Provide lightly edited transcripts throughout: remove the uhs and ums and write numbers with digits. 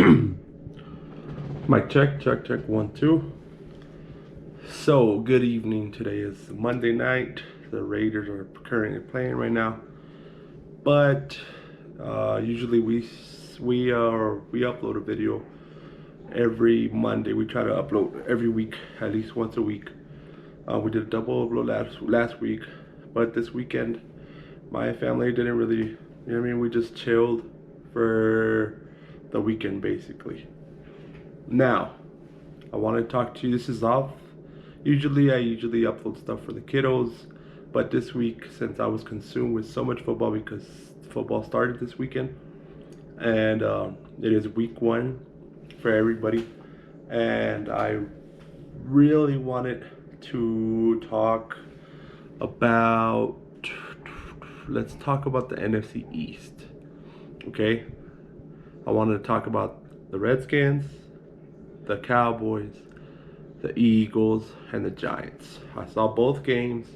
Mic check, check, check, 1, 2. So, good evening. Today is Monday night. The Raiders are currently playing right now, but usually we upload a video every Monday. We try to upload every week, at least once a week. We did a double upload last week, but this weekend my family didn't really. You know what I mean? We just chilled for the weekend basically. Now, I want to talk to you. This is off. I usually upload stuff for the kiddos, but this week, since I was consumed with so much football because football started this weekend, and it is week 1 for everybody, and I really wanted to talk about. Let's talk about the NFC East. Okay, I wanted to talk about the Redskins, the Cowboys, the Eagles, and the Giants. I saw both games,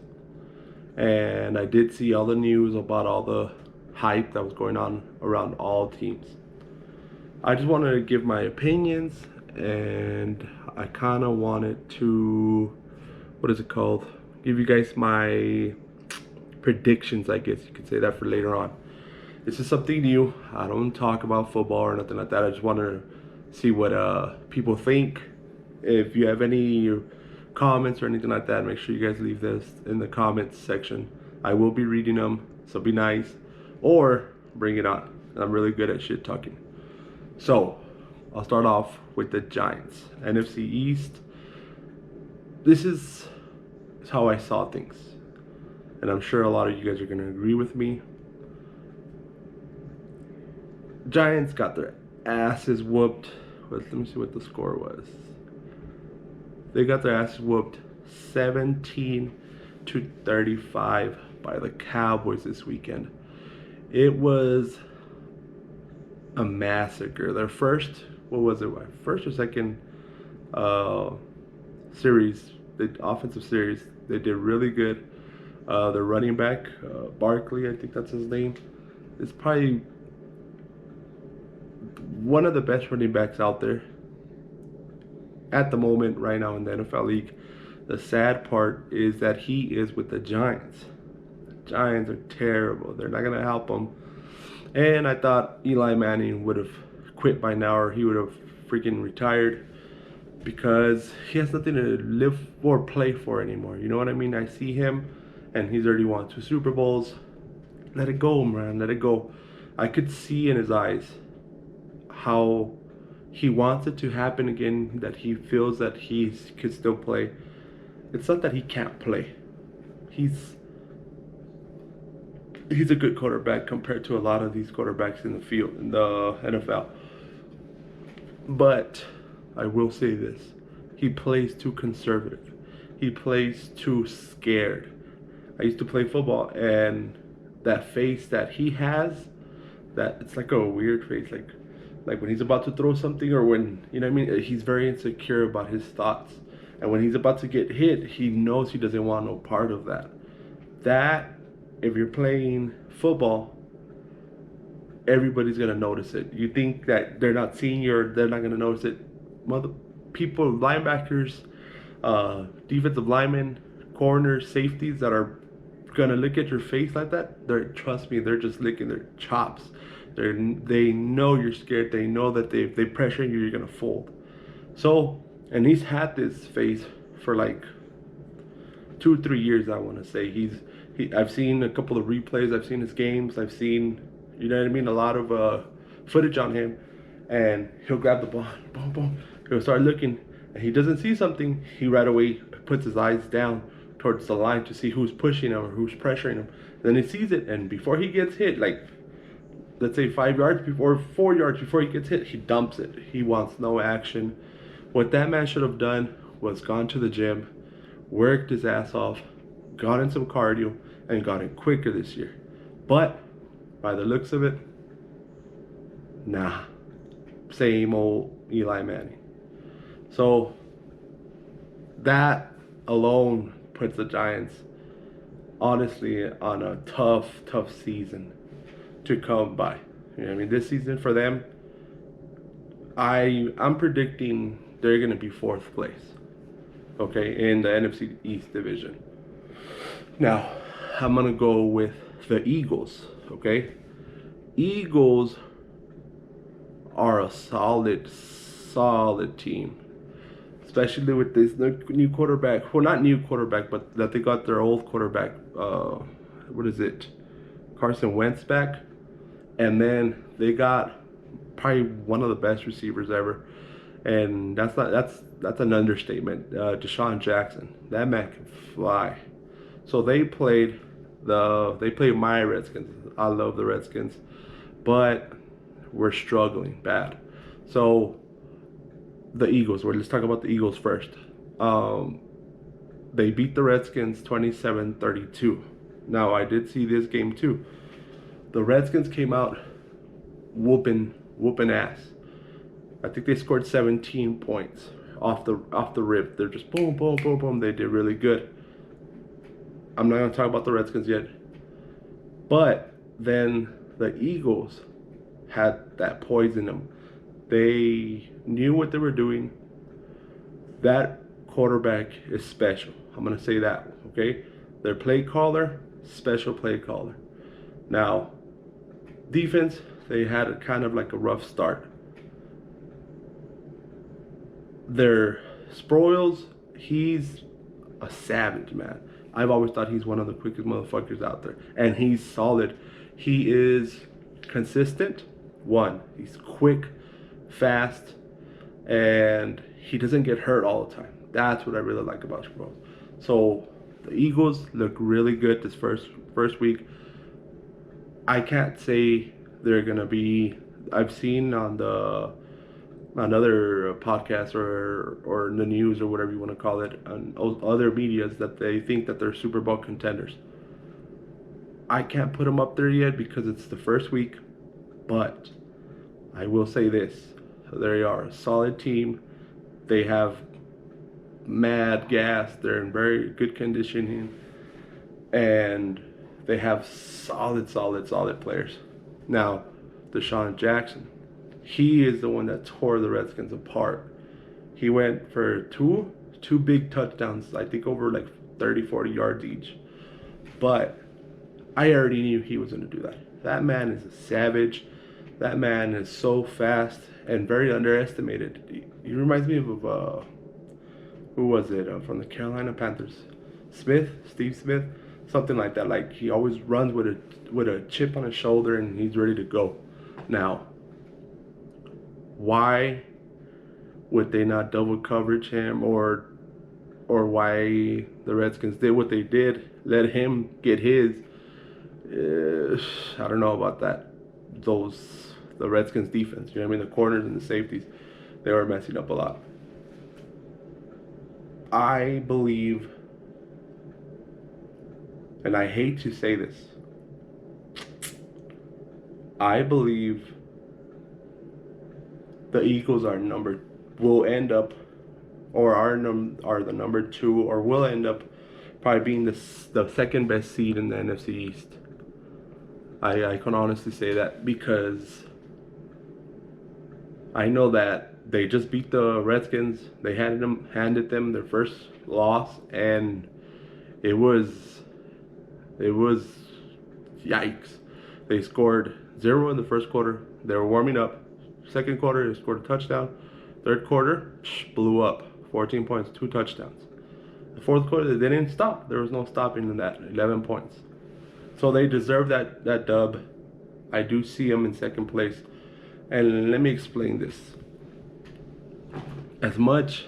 and I did see all the news about all the hype that was going on around all teams. I just wanted to give my opinions, and I kind of wanted to, what is it called? Give you guys my predictions, I guess you could say that, for later on. This is something new. I don't talk about football or nothing like that. I just want to see what people think. If you have any comments or anything like that, make sure you guys leave this in the comments section. I will be reading them, so be nice, or bring it on. I'm really good at shit talking. So I'll start off with the Giants. NFC East. This is how I saw things, and I'm sure a lot of you guys are going to agree with me. Giants got their asses whooped. Let me see what the score was. They got their asses whooped 17-35 by the Cowboys this weekend. It was a massacre. Their first, what was it? First or second series, the offensive series, they did really good. Their running back, Barkley, I think that's his name, is probably one of the best running backs out there at the moment right now in the NFL league. The sad part is that he is with the Giants. The Giants are terrible. They're not going to help him. And I thought Eli Manning would have quit by now, or he would have freaking retired, because he has nothing to live or play for anymore. You know what I mean? I see him, and he's already won 2 Super Bowls. Let it go, man. Let it go. I could see in his eyes how he wants it to happen again, that he feels that he could still play. It's not that he can't play. He's a good quarterback compared to a lot of these quarterbacks in the field, in the NFL. But I will say this. He plays too conservative. He plays too scared. I used to play football, and that face that he has, that it's like a weird face, like when he's about to throw something, or when, you know what I mean, he's very insecure about his thoughts. And when he's about to get hit, he knows he doesn't want no part of that. That, if you're playing football, everybody's going to notice it. You think that they're not seeing you, or they're not going to notice it. People, linebackers, defensive linemen, corners, safeties that are going to look at your face like that, trust me, they're just licking their chops. They know you're scared. They know that if they pressure you, you're going to fold. So, and he's had this face for like 2-3 years, I want to say. I've seen a couple of replays. I've seen his games. I've seen, you know what I mean, a lot of footage on him. And he'll grab the ball, boom, boom. He'll start looking, and he doesn't see something. He right away puts his eyes down towards the line to see who's pushing him or who's pressuring him. Then he sees it, and before he gets hit, like, let's say 5 yards before, 4 yards before he gets hit, he dumps it. He wants no action. What that man should have done was gone to the gym, worked his ass off, got in some cardio, and got in quicker this year. But by the looks of it, nah, same old Eli Manning. So that alone puts the Giants honestly on a tough season to come by. You know what I mean? This season for them, I'm predicting they're gonna be fourth place, okay, in the NFC East division. Now, I'm gonna go with the Eagles, okay? Eagles are a solid team, especially with this new quarterback. Well, not new quarterback, but that they got their old quarterback. What is it? Carson Wentz back, and then they got probably one of the best receivers ever, and that's an understatement. Deshaun Jackson, that man can fly. So they played my Redskins. I love the Redskins, but we're struggling bad. So the Eagles. Let's talk about the Eagles first. Um, they beat the Redskins 27-32. Now I did see this game too. The Redskins came out whooping ass. I think they scored 17 points off the rip. They're just boom, boom, boom, boom. They did really good. I'm not gonna talk about the Redskins yet, but then the Eagles had that poison in them. They knew what they were doing. That quarterback is special. I'm gonna say that. Okay, their play caller, special play caller. Now, defense, they had a kind of like a rough start. Their Sproils, he's a savage, man. I've always thought he's one of the quickest motherfuckers out there, and he's solid. He is consistent. One, he's quick, fast, and he doesn't get hurt all the time. That's what I really like about Sproles. So the Eagles look really good this first week. I can't say they're gonna be. I've seen on the another podcast or in the news or whatever you want to call it, on other medias, that they think that they're Super Bowl contenders. I can't put them up there yet because it's the first week, but I will say this: they are a solid team. They have mad gas. They're in very good conditioning, and they have solid players. Now, Deshaun Jackson, he is the one that tore the Redskins apart. He went for two big touchdowns, I think over like 30, 40 yards each. But I already knew he was going to do that. That man is a savage. That man is so fast and very underestimated. He reminds me of who was it, from the Carolina Panthers? Steve Smith, something like that. Like, he always runs with a chip on his shoulder and he's ready to go. Now, why would they not double coverage him, or why the Redskins did what they did, let him get his? I don't know about that. The Redskins defense, you know what I mean? The corners and the safeties, they were messing up a lot. I believe, and I hate to say this, I believe the Eagles will end up, or are the number 2, or will end up probably being the second best seed in the NFC East. I can honestly say that because I know that they just beat the Redskins. They handed them their first loss, and it was yikes. They scored 0 in the first quarter. They were warming up. Second quarter, they scored a touchdown. Third quarter, blew up. 14 points, 2 touchdowns. The fourth quarter, they didn't stop. There was no stopping in that. 11 points. So they deserve that dub. I do see them in second place. And let me explain this. As much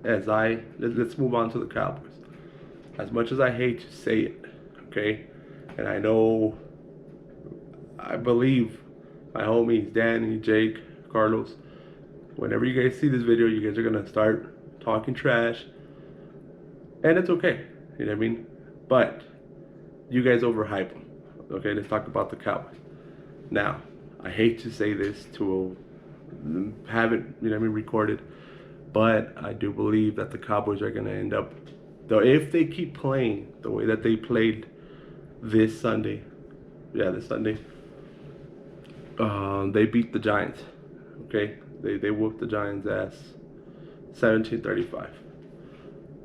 as let's move on to the Cowboys. As much as I hate to say it, okay? And I believe my homies, Danny, Jake, Carlos, whenever you guys see this video, you guys are going to start talking trash. And it's okay. You know what I mean? But you guys overhype them. Okay, let's talk about the Cowboys. Now, I hate to say this to have it, you know what I mean, recorded, but I do believe that the Cowboys are going to end up, though, if they keep playing the way that they played this Sunday, they beat the Giants. Okay, They whooped the Giants' ass 17-35.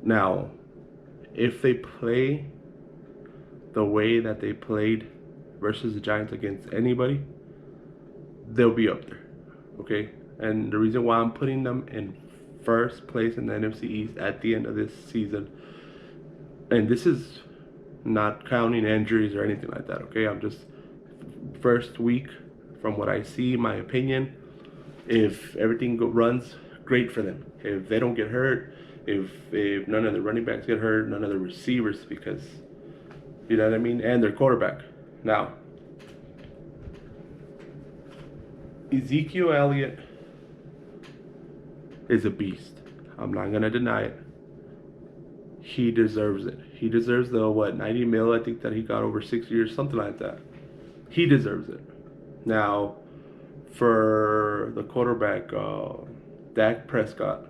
Now, if they play the way that they played versus the Giants against anybody, they'll be up there. Okay? And the reason why I'm putting them in first place in the NFC East at the end of this season, and this is not counting injuries or anything like that, okay? I'm just first week from what I see, my opinion. If everything runs great for them, if they don't get hurt, if none of the running backs get hurt, none of the receivers, because you know what I mean, and their quarterback. Now, Ezekiel Elliott is a beast. I'm not gonna deny it. He deserves it. He deserves the 90 mil, I think, that he got over 6 years, something like that. He deserves it. Now, for the quarterback, Dak Prescott,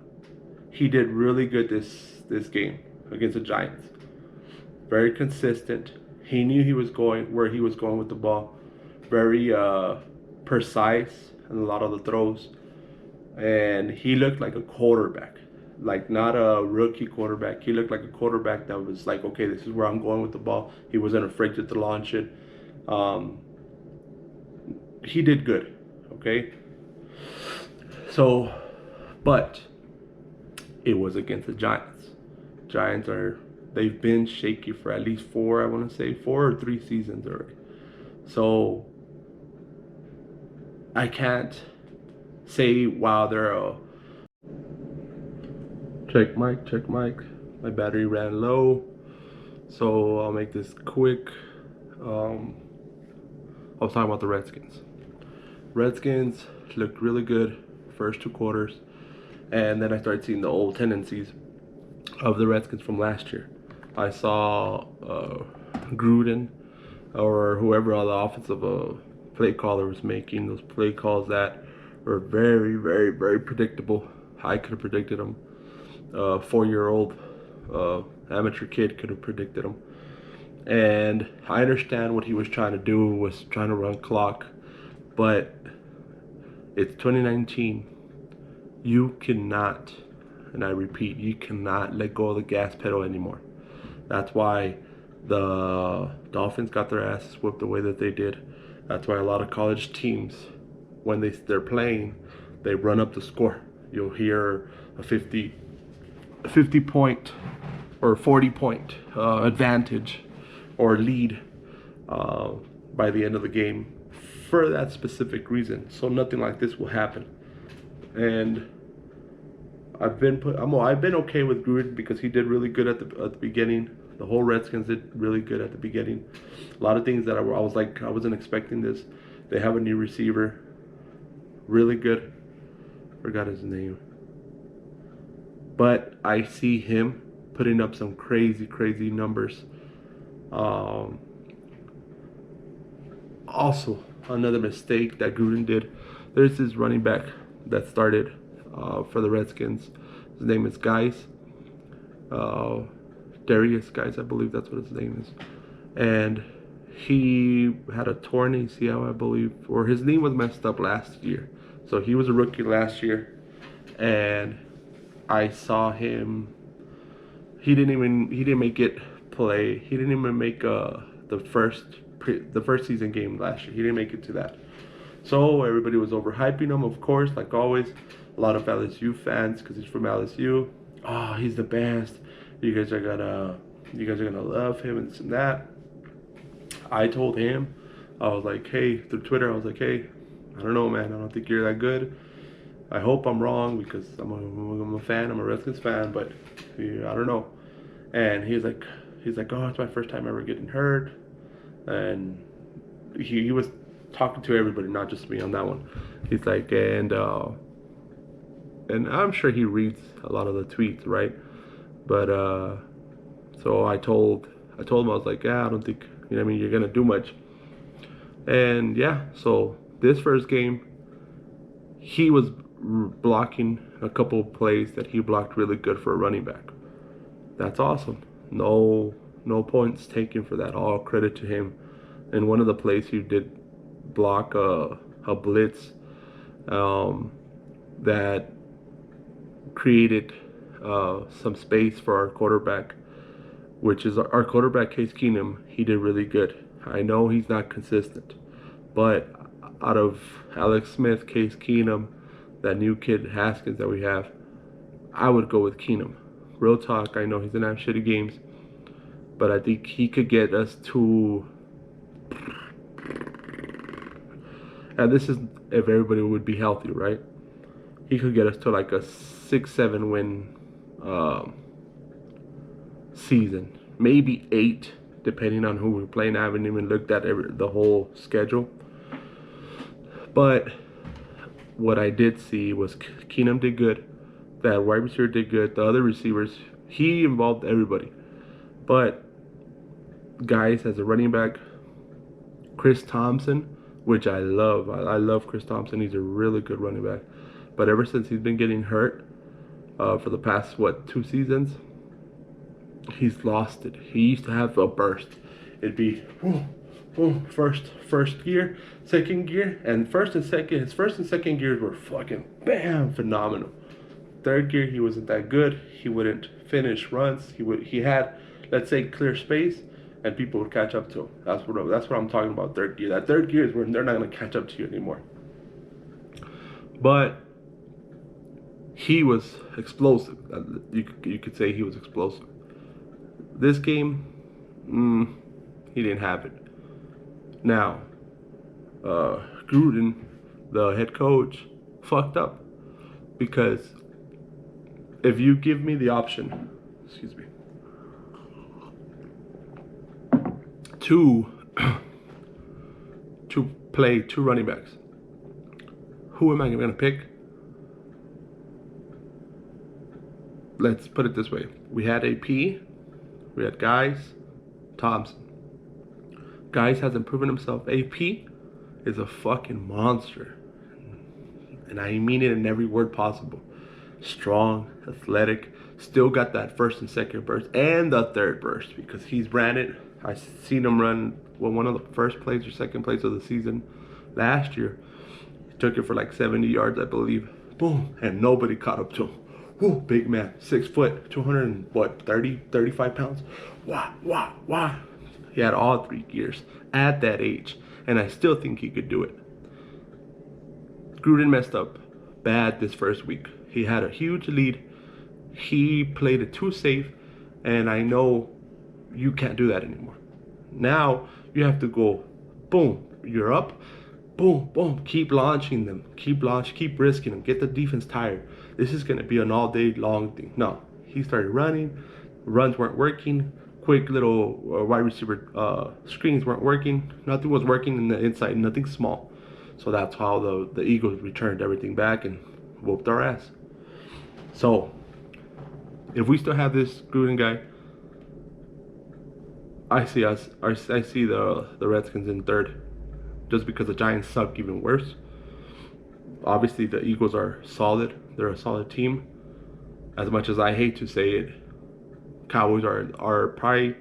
he did really good this game against the Giants. Very consistent. He knew he was going where he was going with the ball. Very precise in a lot of the throws. And he looked like a quarterback, like not a rookie quarterback. He looked like a quarterback that was like, okay, this is where I'm going with the ball. He wasn't afraid to launch it. He did good, okay? So, but it was against the Giants. Giants they've been shaky for at least 4 or 3 seasons already. So I can't say, wow, they're a... Check mic. My battery ran low, so I'll make this quick. I was talking about the Redskins. Redskins looked really good first 2 quarters, and then I started seeing the old tendencies of the Redskins from last year. I saw Gruden or whoever on the offensive play caller was making those play calls that were very, very, very predictable. I could have predicted them. 4-year-old amateur kid could have predicted them. And I understand what he was trying to do, was trying to run clock, but it's 2019. You cannot, and I repeat, you cannot let go of the gas pedal anymore. That's why the Dolphins got their asses whipped the way that they did. That's why a lot of college teams, when they're playing, they run up the score. You'll hear a 50 point or 40 point advantage or lead by the end of the game for that specific reason. So nothing like this will happen. And I've been okay with Gruden because he did really good at the beginning. The whole Redskins did really good at the beginning. A lot of things that I was like, I wasn't expecting this. They have a new receiver, really good. Forgot his name. But I see him putting up some crazy numbers. Also, another mistake that Gruden did. There's this running back that started for the Redskins. His name is Darius Guys, I believe that's what his name is. And he had a torn ACL, I believe, or his knee was messed up last year. So he was a rookie last year, and I saw him. He didn't make it play. He didn't even make the first season game last year. He didn't make it to that. So everybody was overhyping him, of course, like always. A lot of LSU fans, because he's from LSU. Oh, he's the best. You guys are gonna love him and this and that. I told him, I was like, hey, through Twitter, I was like, hey, I don't know, man. I don't think you're that good. I hope I'm wrong because I'm a fan. I'm a Redskins fan, but yeah, I don't know. And he's like, oh, it's my first time ever getting hurt. And he was talking to everybody, not just me on that one. He's like, and I'm sure he reads a lot of the tweets, right? But so I told him, I was like, yeah, I don't think, you know what I mean, you're gonna do much. And yeah, so this first game, he was blocking a couple of plays that he blocked really good for a running back. That's awesome. No points taken for that. All credit to him. And one of the plays he did block a blitz. that created some space for our quarterback, which is our quarterback, Case Keenum. He did really good. I know he's not consistent, but out of Alex Smith, Case Keenum, that new kid Haskins that we have, I would go with Keenum. Real talk, I know he's gonna have shitty games, but I think he could get us to, and this is if everybody would be healthy, right? He could get us to like a 6-7 win season, maybe 8, depending on who we're playing. I haven't even looked at the whole schedule, but what I did see was Keenum did good, that wide receiver did good, the other receivers, he involved everybody. But guys, as a running back, Chris Thompson, which I love. I love Chris Thompson. He's a really good running back. But ever since he's been getting hurt for the past, 2 seasons, he's lost it. He used to have a burst. It'd be first gear, second gear, and his first and second gears were fucking bam, phenomenal. Third gear, he wasn't that good. He wouldn't finish runs. He had, let's say, clear space, and people would catch up to him. That's what I'm talking about. Third gear. That third gear is when they're not gonna catch up to you anymore. But he was explosive. You could say he was explosive. This game, he didn't have it. Now, Gruden, the head coach, fucked up, because if you give me the option, to play 2 running backs, who am I going to pick? Let's put it this way. We had AP, we had Guys, Thompson. Guys hasn't proven himself. AP is a fucking monster, and I mean it in every word possible. Strong, athletic, still got that first and second burst and the third burst, because he's ran it. I seen him run one of the first plays or second plays of the season last year. He took it for like 70 yards, I believe. Boom, and nobody caught up to him. Whoo, big man, 6 foot, 35 pounds. Wow. He had all 3 gears at that age, and I still think he could do it. Gruden messed up bad this first week. He had a huge lead. He played it too safe, and I know you can't do that anymore. Now you have to go, boom, you're up, boom, keep launching them, keep risking them, get the defense tired. This is going to be an all day long thing. No, he started running, runs weren't working, quick little wide receiver screens weren't working, nothing was working in the inside, nothing small. So that's how the Eagles returned everything back and whooped our ass. So if we still have this Gruden guy, I see the Redskins in 3rd, just because the Giants suck even worse. Obviously the Eagles are solid. They're a solid team. As much as I hate to say it, Cowboys are probably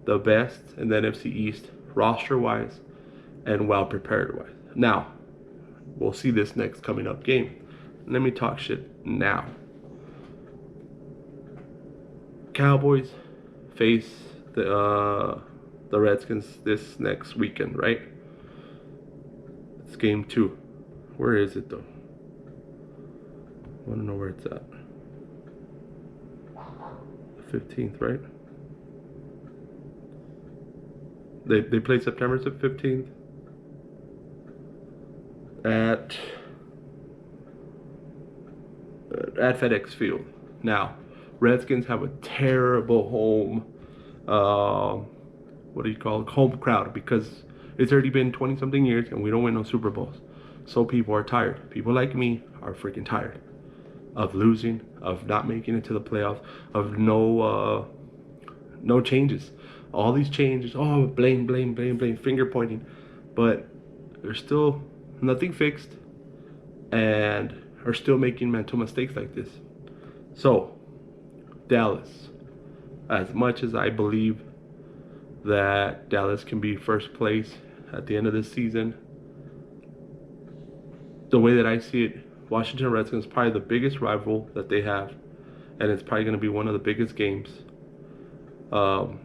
the best in the NFC East, roster wise and well prepared wise. Now we'll see this next coming up game. Let me talk shit now. Cowboys face the Redskins this next weekend, right? It's game 2. Where is it though? I want to know where it's at. The 15th, right? They play September 15th at FedEx Field. Now, Redskins have a terrible home home crowd, because it's already been 20 something years and we don't win no Super Bowls. So people are tired. People like me are freaking tired of losing, of not making it to the playoffs, of no changes. All these changes, blame, finger pointing, but there's still nothing fixed, and are still making mental mistakes like this. So Dallas, as much as I believe that Dallas can be first place at the end of this season, the way that I see it, Washington Redskins, probably the biggest rival that they have, and it's probably going to be one of the biggest games um,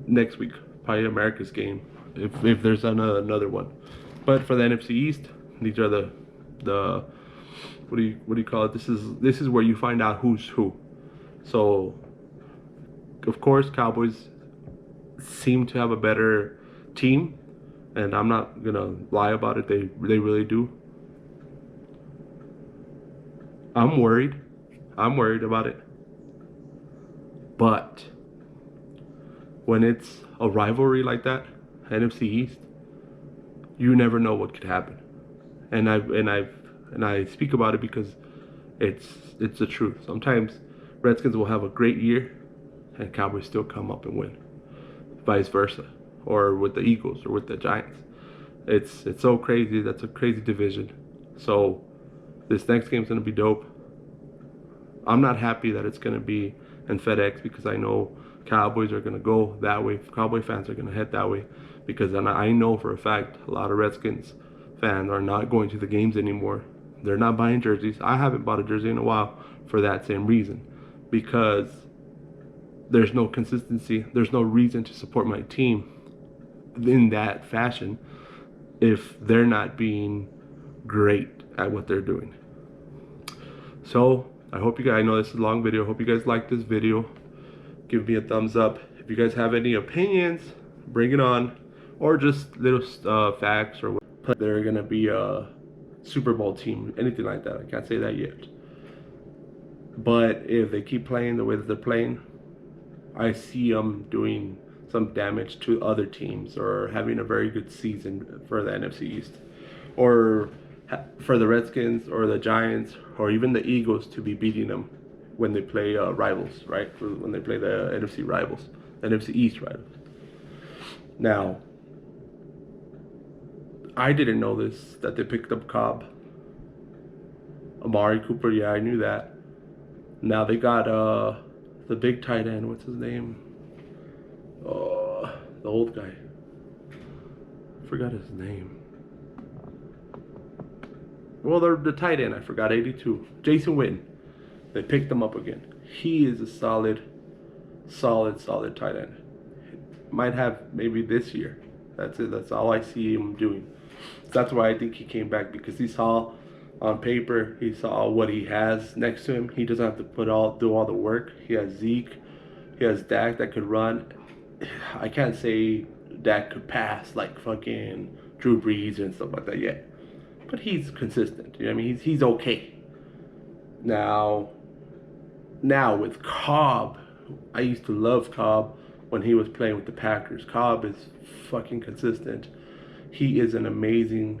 next week. Probably America's game, if there's another one. But for the NFC East, these are the what do you call it? This is where you find out who's who. So, of course, Cowboys seem to have a better team, and I'm not gonna lie about it. They really do. I'm worried. I'm worried about it. But when it's a rivalry like that, NFC East, you never know what could happen. And I speak about it because it's the truth. Sometimes Redskins will have a great year and Cowboys still come up and win. Vice versa. Or with the Eagles or with the Giants. It's so crazy. That's a crazy division. So this next game's gonna be dope. I'm not happy that it's gonna be in FedEx because I know Cowboys are gonna go that way. Cowboy fans are gonna head that way because I know for a fact a lot of Redskins fans are not going to the games anymore. They're not buying jerseys. I haven't bought a jersey in a while for that same reason, because there's no consistency. There's no reason to support my team in that fashion if they're not being great at what they're doing. So I hope you guys, I know this is a long video, I hope you guys like this video. Give me a thumbs up. If you guys have any opinions, bring it on, or just little facts or what. They're gonna be a Super Bowl team, anything like that. I can't say that yet. But if they keep playing the way that they're playing, I see them doing some damage to other teams or having a very good season for the NFC East, or for the Redskins or the Giants or even the Eagles to be beating them when they play rivals, right? When they play the NFC rivals, the NFC East rivals. Now, I didn't know this, that they picked up Cobb. Amari Cooper, yeah, I knew that. Now they got the big tight end, what's his name? The old guy. I forgot his name. Well, the tight end, I forgot, 82. Jason Witten. They picked him up again. He is a solid tight end. Might have maybe this year. That's it. That's all I see him doing. That's why I think he came back, because he saw on paper, he saw what he has next to him. He doesn't have to do all the work. He has Zeke. He has Dak that could run. I can't say Dak could pass like fucking Drew Brees and stuff like that yet, but he's consistent. You know what I mean? He's okay. Now with Cobb, I used to love Cobb when he was playing with the Packers. Cobb is fucking consistent. He is an amazing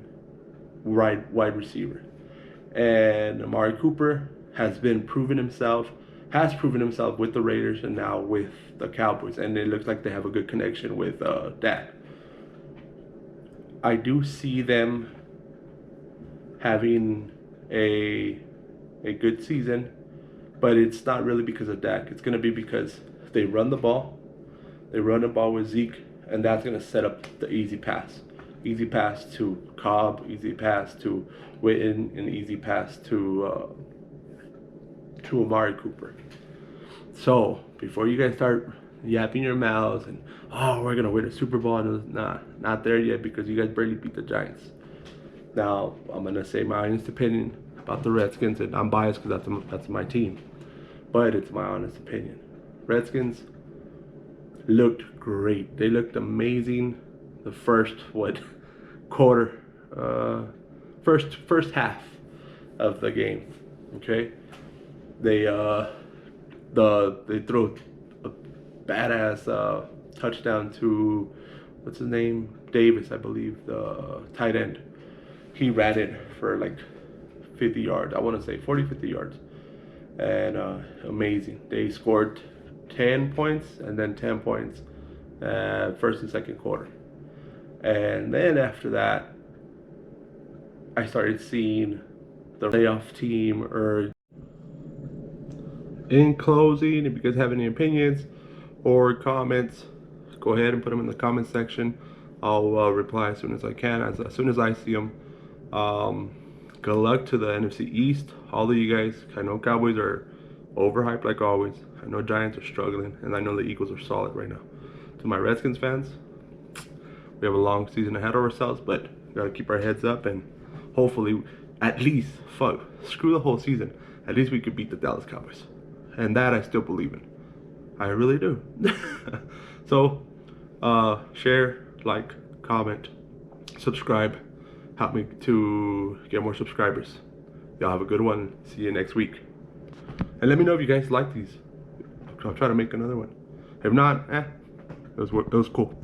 wide receiver. And Amari Cooper has proven himself with the Raiders and now with the Cowboys. And it looks like they have a good connection with Dak. I do see them having a good season, but it's not really because of Dak. It's going to be because they run the ball. They run the ball with Zeke, and that's going to set up the easy pass. Easy pass to Cobb, easy pass to Witten, and easy pass to Amari Cooper. So before you guys start yapping your mouths and, oh, we're going to win a Super Bowl, nah, not there yet, because you guys barely beat the Giants. Now, I'm going to say my honest opinion about the Redskins, and I'm biased because that's my team. But it's my honest opinion. Redskins looked great. They looked amazing the first quarter, first half of the game. Okay, they throw a badass touchdown to, what's his name, Davis, I believe, the tight end. He ran it for like 50 yards. I want to say 50 yards, and amazing. They scored 10 points and then 10 points first and second quarter. And then after that, I started seeing the playoff team urge. In closing, if you guys have any opinions or comments, go ahead and put them in the comment section. I'll reply as soon as I can, as soon as I see them. Good luck to the NFC East. All of you guys. I know Cowboys are overhyped like always. I know Giants are struggling, and I know the Eagles are solid right now. To my Redskins fans, we have a long season ahead of ourselves, but we gotta keep our heads up and hopefully, at least, screw the whole season. At least we could beat the Dallas Cowboys, and that I still believe in. I really do. So, share, like, comment, subscribe. Help me to get more subscribers. Y'all have a good one. See you next week. And let me know if you guys like these. I'll try to make another one. If not, it was cool.